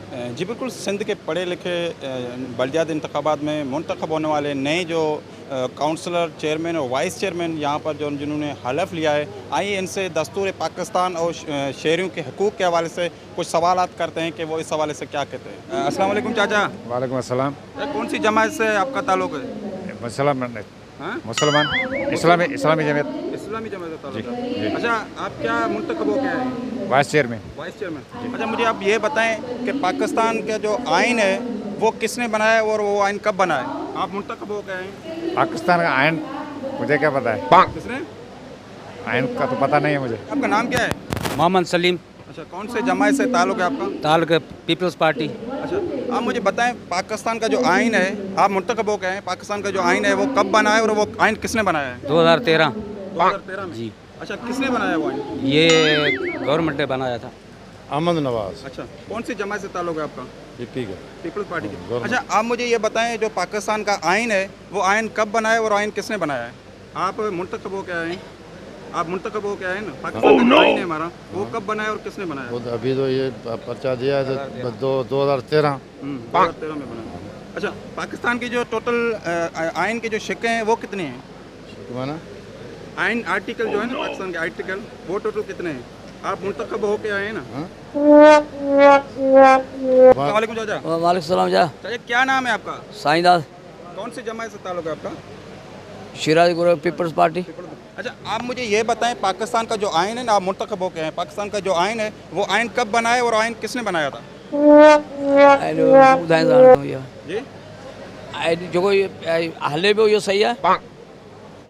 जी बिल्कुल, सिंध के पढ़े लिखे बलदियाती इंतखाबात में मुंतखब होने वाले नए जो काउंसलर, चेयरमैन और वाइस चेयरमैन यहाँ पर जो जिन्होंने हलफ लिया है, आइए इनसे दस्तूर पाकिस्तान और शहरियों के हकूक़ के हवाले से कुछ सवालात करते हैं कि वो इस हवाले से क्या कहते हैं। अस्सलाम वालेकुम चाचा। वालेकुम अस्सलाम। कौन सी जमात से आपका ताल्लुक़ है? मुसलमान इस्लामी जमीयत। इस्लामी जमात से ताल्लुक़ जी, है। जी। अच्छा, आप क्या मुंतखब हो गए हैं? Vice chairman. Vice chairman. अच्छा, मुझे आप ये बताएं कि पाकिस्तान का जो आइन है वो किसने बनाया और वो आइन कब बना है? आप मुंतखब हो गए हैं। पाकिस्तान का आयन मुझे क्या पता है? किसने? आयन का तो पता नहीं है मुझे। आपका नाम क्या है? मोहम्मद सलीम। अच्छा, कौन से जमात से ताल्लुक़ है आपका? ताल्लुक़ पीपल्स पार्टी। अच्छा, आप मुझे बताएं पाकिस्तान का जो आइन है, आप मुंतखब हो गए हैं, पाकिस्तान का जो आइन है वो कब बना है और वो आइन किसने बनाया है? 2013। 2013 में। जी। अच्छा, किसने बनाया वो आइन? ये गवर्नमेंट ने बनाया था। अहमद नवाज। अच्छा, कौन सी जमात से ताल्लुक़ है आपका? पीपी का। पीपल्स पार्टी की। अच्छा, आप मुझे ये बताएं जो पाकिस्तान का आइन है वो आइन कब बनाया और आइन किसने बनाया है? आप मुंतखब हो के आए हैं, आप मुंतखब हो के आए ना, पाकिस्तान का जो आइन है हमारा वो कब बनाया और किसने बनाया? वो अभी तो ये पर्चा दिया है 2013। 2013 में बनाया। अच्छा, पाकिस्तान की जो टोटल आइन के जो शिक्के हैं वो कितने हैं? माना आइन आर्टिकल जो है ना पाकिस्तान के आर्टिकल वो टोटल कितने हैं? आप मुंतखब हो के आए हैं ना। अस्सलाम वालेकुम चाचा। वालेकुम सलाम। जा चाचा, क्या नाम है आपका? साईदास। कौन सी जमात से ताल्लुक़ है आपका? शिराज गुरु पीपल्स पार्टी। अच्छा, आप मुझे ये बताएं पाकिस्तान का जो आइन है ना, आप मुंतखब हो के हैं, पाकिस्तान का जो आइन है वो आइन कब बनाया और आइन किसने बनाया था? जी जी? जो कोई हले भी यो सही है।